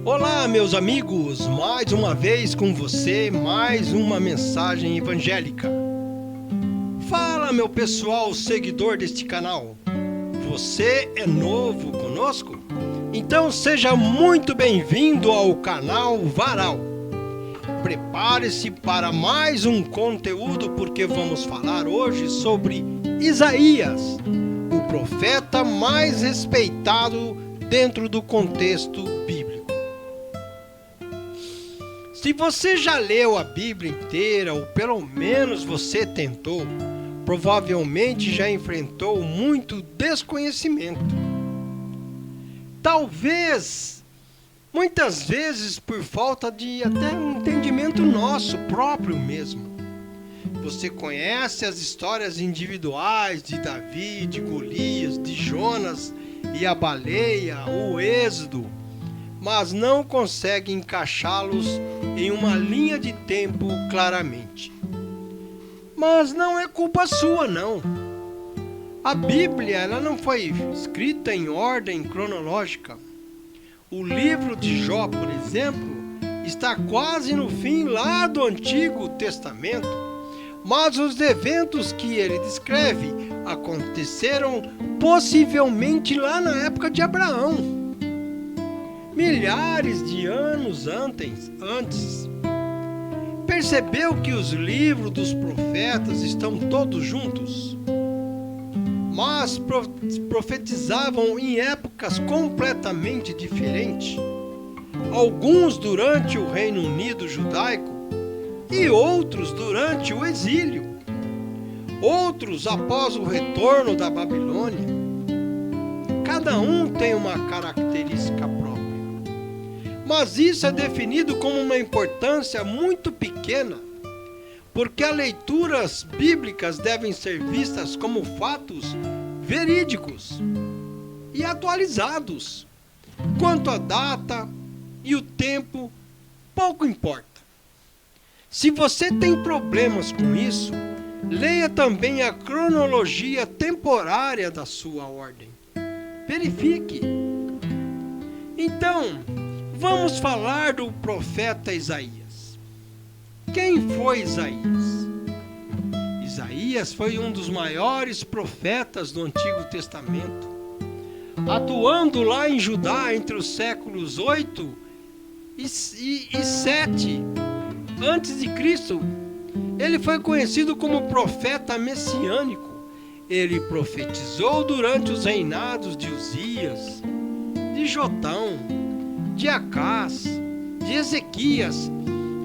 Olá, meus amigos, mais uma vez com você, mais uma mensagem evangélica. Fala, meu pessoal seguidor deste canal. Você é novo conosco? Então seja muito bem-vindo ao canal Varal. Prepare-se para mais um conteúdo, porque vamos falar hoje sobre Isaías, o profeta mais respeitado dentro do contexto bíblico. Se você já leu a Bíblia inteira, ou pelo menos você tentou, provavelmente já enfrentou muito desconhecimento. Talvez, muitas vezes por falta de até um entendimento nosso próprio mesmo. Você conhece as histórias individuais de Davi, de Golias, de Jonas e a baleia, o Êxodo, mas não consegue encaixá-los em uma linha de tempo claramente. Mas não é culpa sua, não. A Bíblia ela não foi escrita em ordem cronológica. O livro de Jó, por exemplo, está quase no fim lá do Antigo Testamento, mas os eventos que ele descreve aconteceram possivelmente lá na época de Abraão, milhares de anos antes. Percebeu que os livros dos profetas estão todos juntos, mas profetizavam em épocas completamente diferentes, alguns durante o Reino Unido judaico e outros durante o exílio, outros após o retorno da Babilônia. Cada um tem uma característica própria. Mas isso é definido como uma importância muito pequena, porque as leituras bíblicas devem ser vistas como fatos verídicos e atualizados. Quanto à data e o tempo, pouco importa. Se você tem problemas com isso, leia também a cronologia temporária da sua ordem. Verifique. Então, vamos falar do profeta Isaías. Quem foi Isaías? Isaías foi um dos maiores profetas do Antigo Testamento, atuando lá em Judá entre os séculos 8 e 7 antes de Cristo. Ele foi conhecido como profeta messiânico. Ele profetizou durante os reinados de Uzias, de Jotão, de Acás, de Ezequias,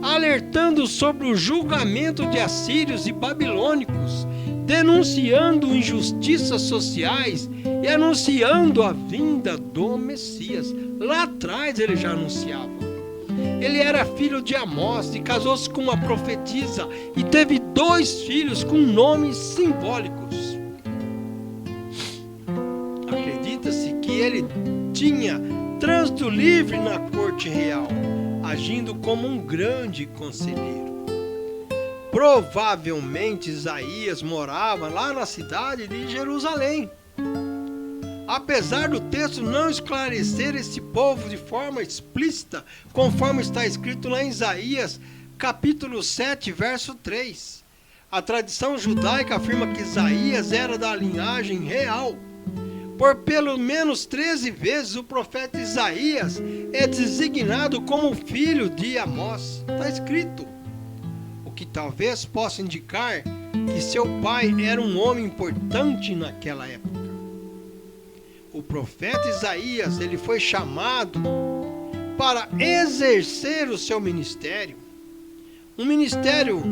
alertando sobre o julgamento de assírios e babilônicos, denunciando injustiças sociais e anunciando a vinda do Messias. Lá atrás ele já anunciava. Ele era filho de Amós e casou-se com uma profetisa e teve 2 filhos com nomes simbólicos. Acredita-se que ele tinha trânsito livre na corte real, agindo como um grande conselheiro. Provavelmente Isaías morava lá na cidade de Jerusalém. Apesar do texto não esclarecer esse povo de forma explícita, conforme está escrito lá em Isaías, capítulo 7, verso 3. A tradição judaica afirma que Isaías era da linhagem real. Por pelo menos 13 vezes o profeta Isaías é designado como filho de Amós. Está escrito. O que talvez possa indicar que seu pai era um homem importante naquela época. O profeta Isaías ele foi chamado para exercer o seu ministério. Um ministério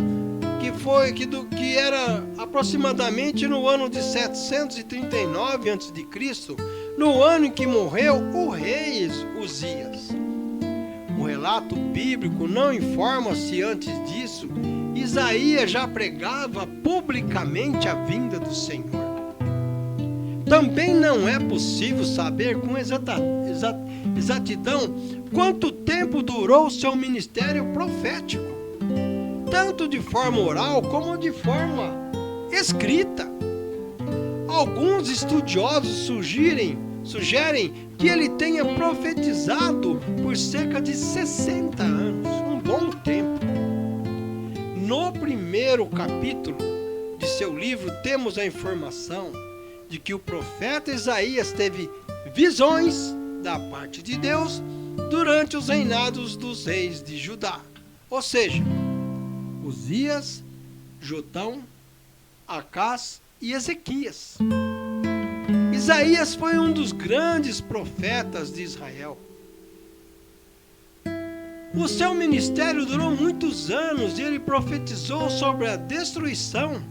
que era aproximadamente no ano de 739 a.C., no ano em que morreu o rei Uzias. O relato bíblico não informa se antes disso Isaías já pregava publicamente a vinda do Senhor. Também não é possível saber com exatidão quanto tempo durou seu ministério profético, tanto de forma oral como de forma escrita. Alguns estudiosos sugerem sugerem que ele tenha profetizado por cerca de 60 anos, um bom tempo. No primeiro capítulo de seu livro, temos a informação de que o profeta Isaías teve visões da parte de Deus durante os reinados dos reis de Judá, ou seja, Uzias, Jotão, Acás e Ezequias. Isaías foi um dos grandes profetas de Israel. O seu ministério durou muitos anos e ele profetizou sobre a destruição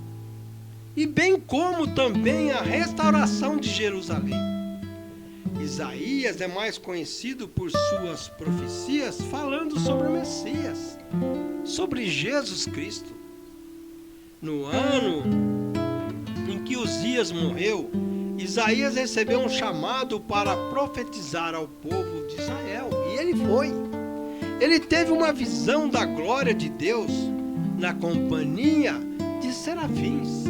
e bem como também a restauração de Jerusalém. Isaías é mais conhecido por suas profecias falando sobre o Messias, sobre Jesus Cristo. No ano em que Uzias morreu, Isaías recebeu um chamado para profetizar ao povo de Israel, e ele foi. Ele teve uma visão da glória de Deus na companhia de serafins.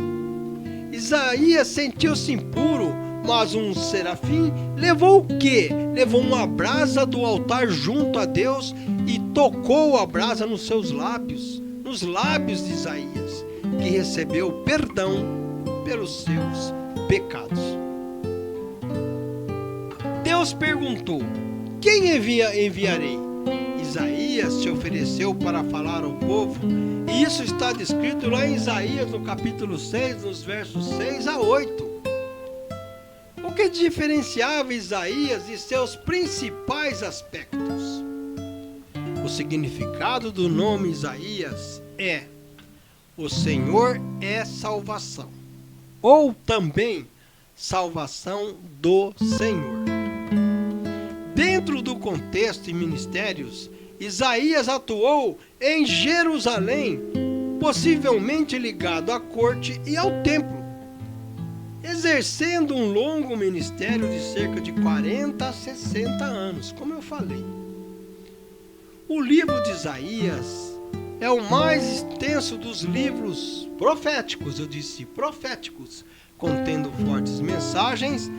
Isaías sentiu-se impuro, mas um serafim levou o quê? Levou uma brasa do altar junto a Deus e tocou a brasa nos seus lábios, nos lábios de Isaías, que recebeu perdão pelos seus pecados. Deus perguntou: quem enviarei? Isaías se ofereceu para falar ao povo, e isso está descrito lá em Isaías, no capítulo 6, nos versos 6 a 8. O que diferenciava Isaías de seus principais aspectos? O significado do nome Isaías é: o Senhor é salvação, ou também salvação do Senhor. Dentro do contexto e ministérios, Isaías atuou em Jerusalém, possivelmente ligado à corte e ao templo, exercendo um longo ministério de cerca de 40 a 60 anos, como eu falei. O livro de Isaías é o mais extenso dos livros proféticos, eu disse proféticos, contendo fortes mensagens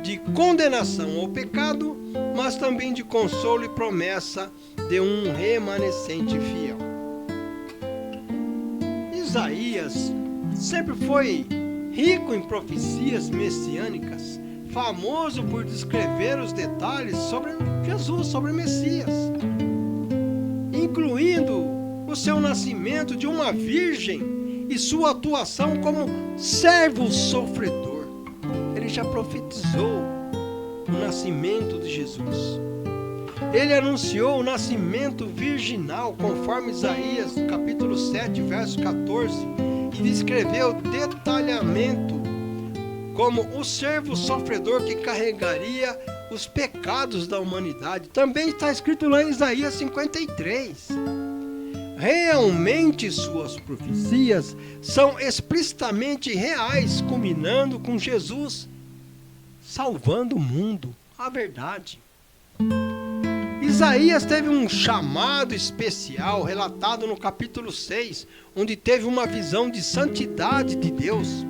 de condenação ao pecado, mas também de consolo e promessa de um remanescente fiel. Isaías sempre foi rico em profecias messiânicas, famoso por descrever os detalhes sobre Jesus, sobre o Messias, incluindo o seu nascimento de uma virgem e sua atuação como servo sofredor. Ele já profetizou o nascimento de Jesus. Ele anunciou o nascimento virginal, conforme Isaías, capítulo 7, verso 14, e descreveu detalhamento como o servo sofredor que carregaria os pecados da humanidade. Também está escrito lá em Isaías 53. Realmente suas profecias são explicitamente reais, culminando com Jesus salvando o mundo, a verdade. Isaías teve um chamado especial relatado no capítulo 6, onde teve uma visão de santidade de Deus.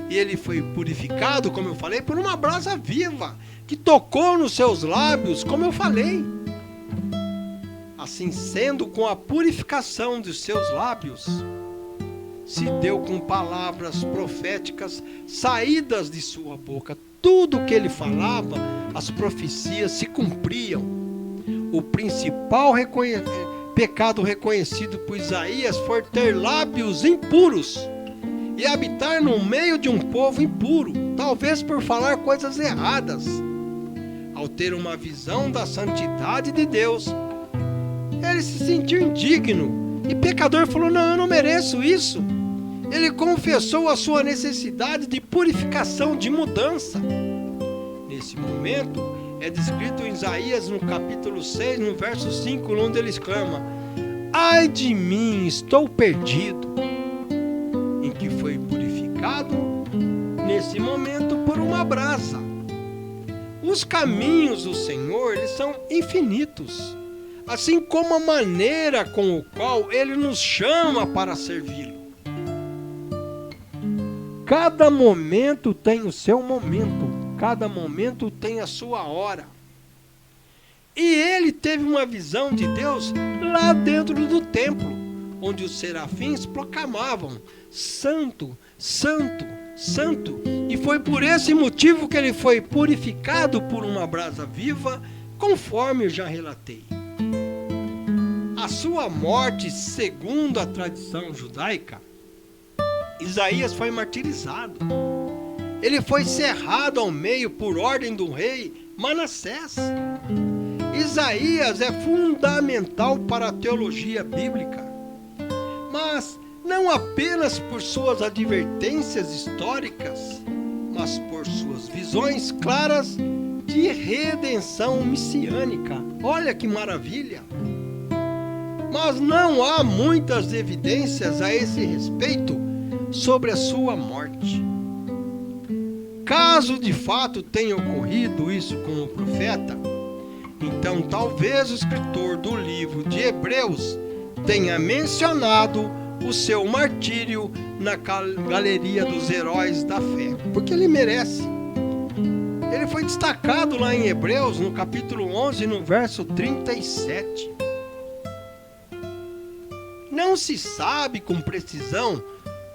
E ele foi purificado, como eu falei, por uma brasa viva que tocou nos seus lábios, como eu falei. Assim sendo, com a purificação dos seus lábios, se deu com palavras proféticas saídas de sua boca. Tudo o que ele falava, as profecias se cumpriam. O principal pecado reconhecido por Isaías foi ter lábios impuros e habitar no meio de um povo impuro, talvez por falar coisas erradas. Ao ter uma visão da santidade de Deus, ele se sentiu indigno e pecador, falou: não, eu não mereço isso. Ele confessou a sua necessidade de purificação, de mudança. Nesse momento, é descrito em Isaías, no capítulo 6, no verso 5, onde ele exclama: ai de mim, estou perdido. Em que foi purificado, nesse momento, por uma brasa. Os caminhos do Senhor, eles são infinitos, assim como a maneira com a qual Ele nos chama para servi-lo. Cada momento tem o seu momento. Cada momento tem a sua hora. E ele teve uma visão de Deus lá dentro do templo, onde os serafins proclamavam: Santo, Santo, Santo. E foi por esse motivo que ele foi purificado por uma brasa viva, conforme eu já relatei. A sua morte, segundo a tradição judaica, Isaías foi martirizado. Ele foi cerrado ao meio por ordem do rei Manassés. Isaías é fundamental para a teologia bíblica, mas não apenas por suas advertências históricas, mas por suas visões claras de redenção messiânica. Olha que maravilha! Mas não há muitas evidências a esse respeito sobre a sua morte. Caso de fato tenha ocorrido isso com o profeta, então talvez o escritor do livro de Hebreus tenha mencionado o seu martírio na galeria dos heróis da fé, porque ele merece. Ele foi destacado lá em Hebreus, no capítulo 11, no verso 37. Não se sabe com precisão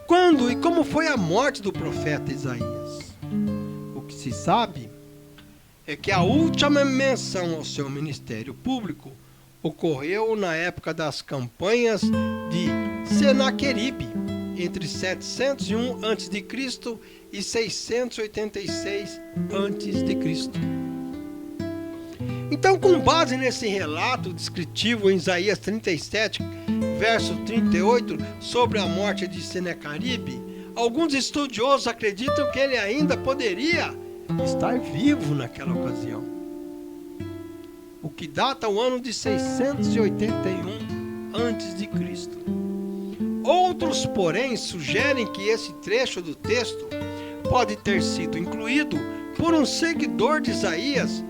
quando e como foi a morte do profeta Isaías. O que se sabe é que a última menção ao seu ministério público ocorreu na época das campanhas de Senaqueribe, entre 701 a.C. e 686 a.C. Então, com base nesse relato descritivo em Isaías 37, verso 38, sobre a morte de Senaqueribe, alguns estudiosos acreditam que ele ainda poderia estar vivo naquela ocasião, o que data o ano de 681 a.C. Outros, porém, sugerem que esse trecho do texto pode ter sido incluído por um seguidor de Isaías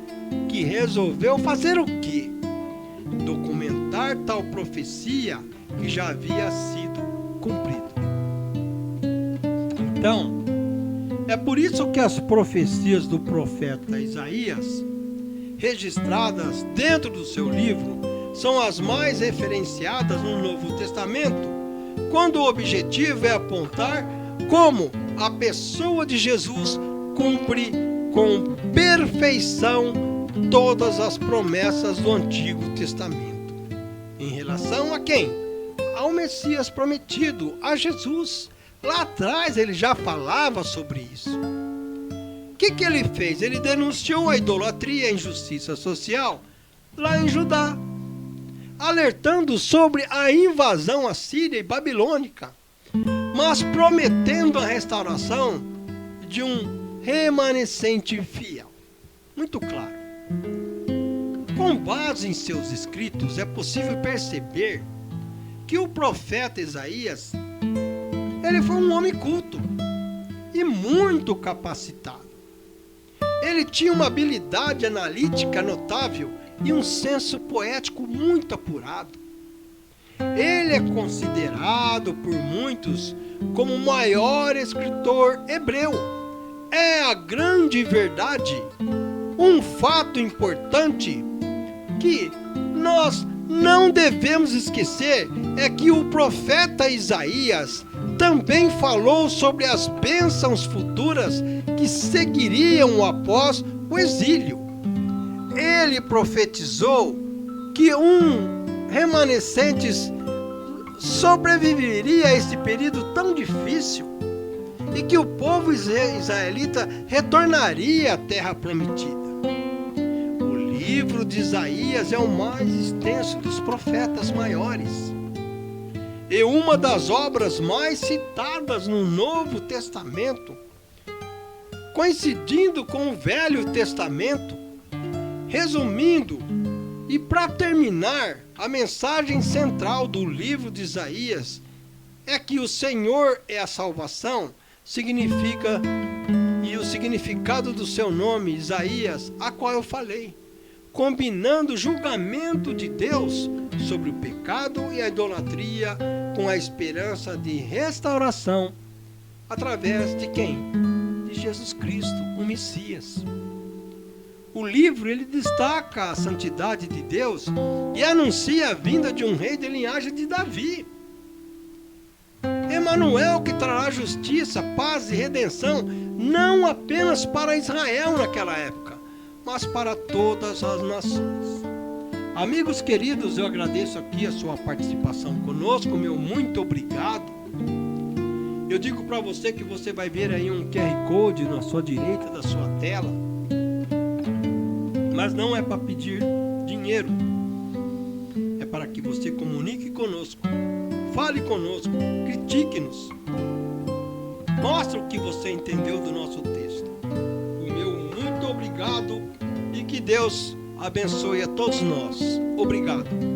que resolveu fazer o quê? Documentar tal profecia que já havia sido cumprida. Então, é por isso que as profecias do profeta Isaías, registradas dentro do seu livro, são as mais referenciadas no Novo Testamento, quando o objetivo é apontar como a pessoa de Jesus cumpre com perfeição todas as promessas do Antigo Testamento. Em relação a quem? Ao Messias prometido, a Jesus. Lá atrás ele já falava sobre isso. O que ele fez? Ele denunciou a idolatria e a injustiça social lá em Judá, alertando sobre a invasão assíria e babilônica, mas prometendo a restauração de um remanescente fiel. Muito claro. Com base em seus escritos, é possível perceber que o profeta Isaías, ele foi um homem culto e muito capacitado. Ele tinha uma habilidade analítica notável e um senso poético muito apurado. Ele é considerado por muitos como o maior escritor hebreu. É a grande verdade. Um fato importante que nós não devemos esquecer é que o profeta Isaías também falou sobre as bênçãos futuras que seguiriam após o exílio. Ele profetizou que um remanescente sobreviveria a esse período tão difícil e que o povo israelita retornaria à terra prometida. O livro de Isaías é o mais extenso dos profetas maiores e uma das obras mais citadas no Novo Testamento, coincidindo com o Velho Testamento. Resumindo, e para terminar, a mensagem central do livro de Isaías é que o Senhor é a salvação, significa, e o significado do seu nome, Isaías, a qual eu falei, combinando o julgamento de Deus sobre o pecado e a idolatria com a esperança de restauração através de quem? De de Jesus Cristo, o Messias. O livro ele destaca a santidade de Deus e anuncia a vinda de um rei de linhagem de Davi. Emanuel, que trará justiça, paz e redenção, não apenas para Israel naquela época, mas para todas as nações. Amigos queridos, eu agradeço aqui a sua participação conosco, meu muito obrigado. Eu digo para você que você vai ver aí um QR Code na sua direita da sua tela, mas não é para pedir dinheiro, é para que você comunique conosco, fale conosco, critique-nos, mostre o que você entendeu do nosso texto. O meu muito obrigado e que Deus abençoe a todos nós. Obrigado.